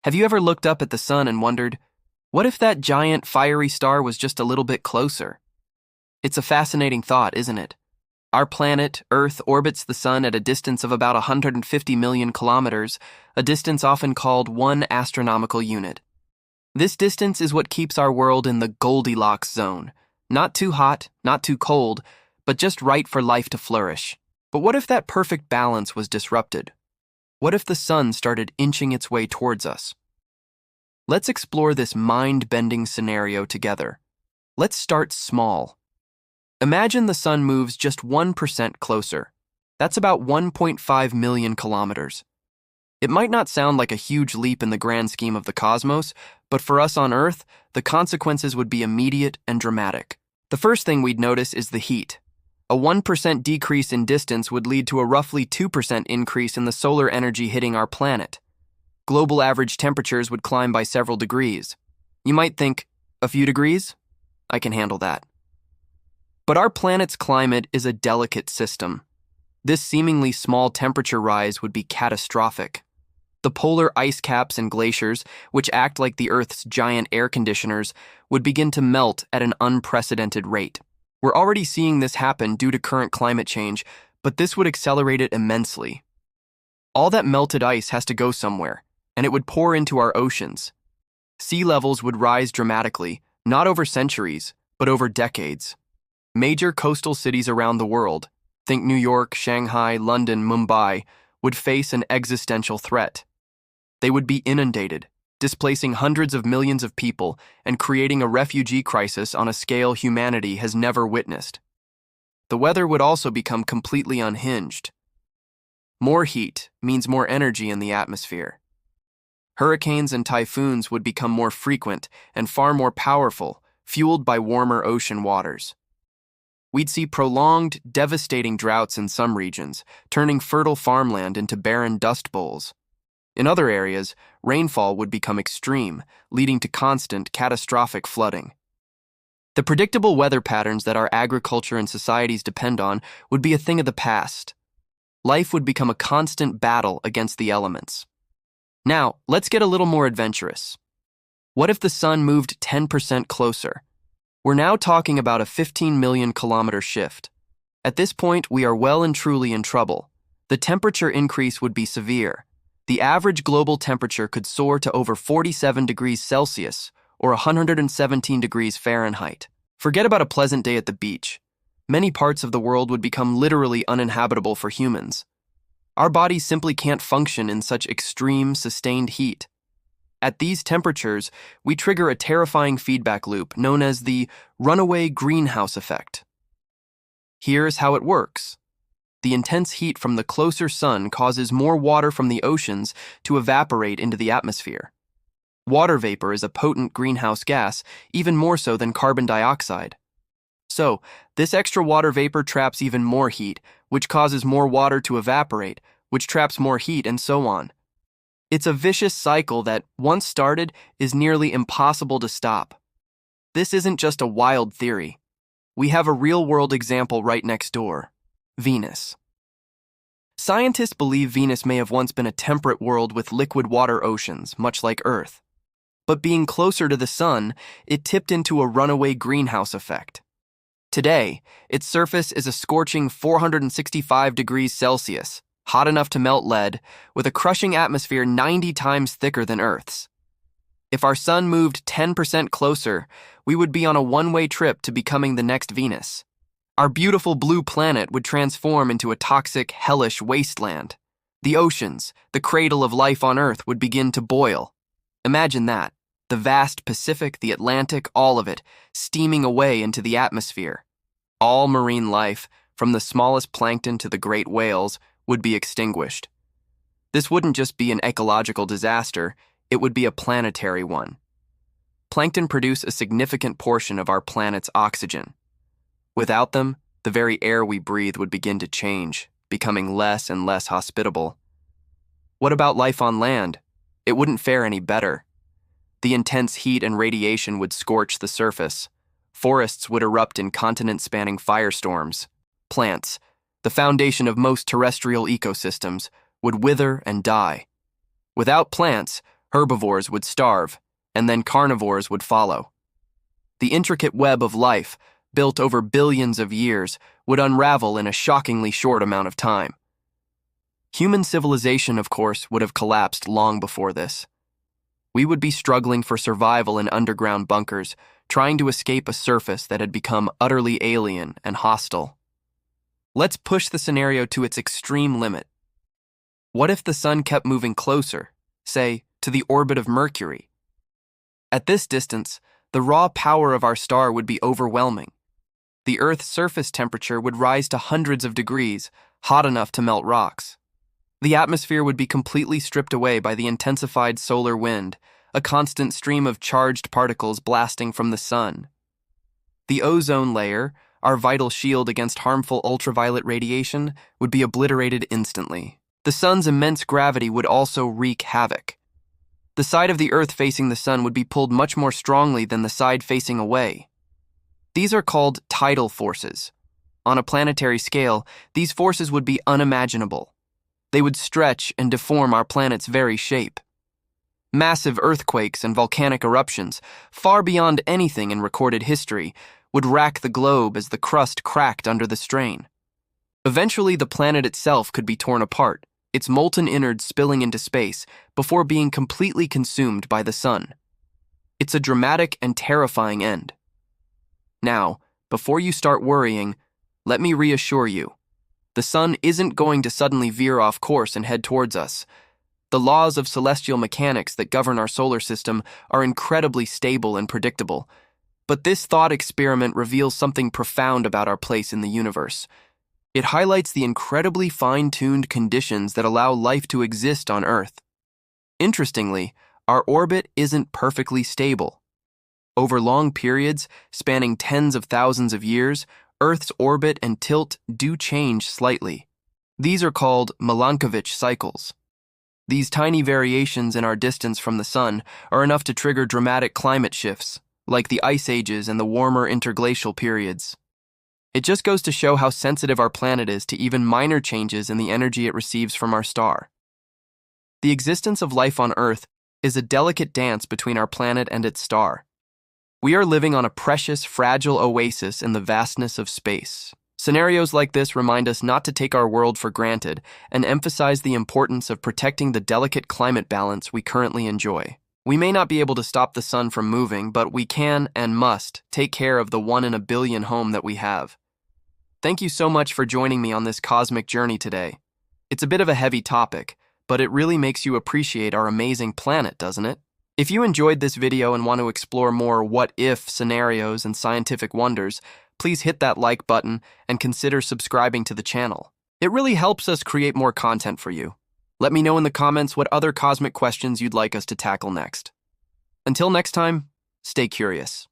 Have you ever looked up at the sun and wondered, what if that giant fiery star was just a little bit closer? It's a fascinating thought, isn't it? Our planet, Earth, orbits the sun at a distance of about 150 million kilometers, a distance often called 1 astronomical unit. This distance is what keeps our world in the Goldilocks zone. Not too hot, not too cold, but just right for life to flourish. But what if that perfect balance was disrupted? What if the sun started inching its way towards us? Let's explore this mind-bending scenario together. Let's start small. Imagine the sun moves just 1% closer. That's about 1.5 million kilometers. It might not sound like a huge leap in the grand scheme of the cosmos, but for us on Earth, the consequences would be immediate and dramatic. The first thing we'd notice is the heat. A 1% decrease in distance would lead to a roughly 2% increase in the solar energy hitting our planet. Global average temperatures would climb by several degrees. You might think, a few degrees? I can handle that. But our planet's climate is a delicate system. This seemingly small temperature rise would be catastrophic. The polar ice caps and glaciers, which act like the Earth's giant air conditioners, would begin to melt at an unprecedented rate. We're already seeing this happen due to current climate change, but this would accelerate it immensely. All that melted ice has to go somewhere, and it would pour into our oceans. Sea levels would rise dramatically, not over centuries, but over decades. Major coastal cities around the world, think New York, Shanghai, London, Mumbai, would face an existential threat. They would be inundated, displacing hundreds of millions of people and creating a refugee crisis on a scale humanity has never witnessed. The weather would also become completely unhinged. More heat means more energy in the atmosphere. Hurricanes and typhoons would become more frequent and far more powerful, fueled by warmer ocean waters. We'd see prolonged, devastating droughts in some regions, turning fertile farmland into barren dust bowls. In other areas, rainfall would become extreme, leading to constant, catastrophic flooding. The predictable weather patterns that our agriculture and societies depend on would be a thing of the past. Life would become a constant battle against the elements. Now, let's get a little more adventurous. What if the sun moved 10% closer? We're now talking about a 15 million kilometer shift. At this point, we are well and truly in trouble. The temperature increase would be severe. The average global temperature could soar to over 47 degrees Celsius, or 117 degrees Fahrenheit. Forget about a pleasant day at the beach. Many parts of the world would become literally uninhabitable for humans. Our bodies simply can't function in such extreme, sustained heat. At these temperatures, we trigger a terrifying feedback loop known as the runaway greenhouse effect. Here's how it works. The intense heat from the closer sun causes more water from the oceans to evaporate into the atmosphere. Water vapor is a potent greenhouse gas, even more so than carbon dioxide. So, this extra water vapor traps even more heat, which causes more water to evaporate, which traps more heat, and so on. It's a vicious cycle that, once started, is nearly impossible to stop. This isn't just a wild theory. We have a real-world example right next door: Venus. Scientists believe Venus may have once been a temperate world with liquid water oceans, much like Earth. But being closer to the sun, it tipped into a runaway greenhouse effect. Today, its surface is a scorching 465 degrees Celsius, hot enough to melt lead, with a crushing atmosphere 90 times thicker than Earth's. If our sun moved 10% closer, we would be on a one-way trip to becoming the next Venus. Our beautiful blue planet would transform into a toxic, hellish wasteland. The oceans, the cradle of life on Earth, would begin to boil. Imagine that. The vast Pacific, the Atlantic, all of it, steaming away into the atmosphere. All marine life, from the smallest plankton to the great whales, would be extinguished. This wouldn't just be an ecological disaster, it would be a planetary one. Plankton produce a significant portion of our planet's oxygen. Without them, the very air we breathe would begin to change, becoming less and less hospitable. What about life on land? It wouldn't fare any better. The intense heat and radiation would scorch the surface. Forests would erupt in continent-spanning firestorms. Plants, the foundation of most terrestrial ecosystems, would wither and die. Without plants, Herbivores would starve, and then carnivores would follow. The intricate web of life, built over billions of years, would unravel in a shockingly short amount of time. Human civilization, of course, would have collapsed long before this. We would be struggling for survival in underground bunkers, trying to escape a surface that had become utterly alien and hostile. Let's push the scenario to its extreme limit. What if the sun kept moving closer, say, to the orbit of Mercury? At this distance, the raw power of our star would be overwhelming. The Earth's surface temperature would rise to hundreds of degrees, hot enough to melt rocks. The atmosphere would be completely stripped away by the intensified solar wind, a constant stream of charged particles blasting from the sun. The ozone layer, our vital shield against harmful ultraviolet radiation, would be obliterated instantly. The sun's immense gravity would also wreak havoc. The side of the Earth facing the sun would be pulled much more strongly than the side facing away. These are called tidal forces. On a planetary scale, these forces would be unimaginable. They would stretch and deform our planet's very shape. Massive earthquakes and volcanic eruptions, far beyond anything in recorded history, would rack the globe as the crust cracked under the strain. Eventually, the planet itself could be torn apart, its molten innards spilling into space before being completely consumed by the sun. It's a dramatic and terrifying end. Now, before you start worrying, let me reassure you. The sun isn't going to suddenly veer off course and head towards us. The laws of celestial mechanics that govern our solar system are incredibly stable and predictable. But this thought experiment reveals something profound about our place in the universe. It highlights the incredibly fine-tuned conditions that allow life to exist on Earth. Interestingly, our orbit isn't perfectly stable. Over long periods, spanning tens of thousands of years, Earth's orbit and tilt do change slightly. These are called Milankovitch cycles. These tiny variations in our distance from the sun are enough to trigger dramatic climate shifts, like the ice ages and the warmer interglacial periods. It just goes to show how sensitive our planet is to even minor changes in the energy it receives from our star. The existence of life on Earth is a delicate dance between our planet and its star. We are living on a precious, fragile oasis in the vastness of space. Scenarios like this remind us not to take our world for granted and emphasize the importance of protecting the delicate climate balance we currently enjoy. We may not be able to stop the sun from moving, but we can and must take care of the 1 in a billion home that we have. Thank you so much for joining me on this cosmic journey today. It's a bit of a heavy topic, but it really makes you appreciate our amazing planet, doesn't it? If you enjoyed this video and want to explore more what-if scenarios and scientific wonders, please hit that like button and consider subscribing to the channel. It really helps us create more content for you. Let me know in the comments what other cosmic questions you'd like us to tackle next. Until next time, stay curious.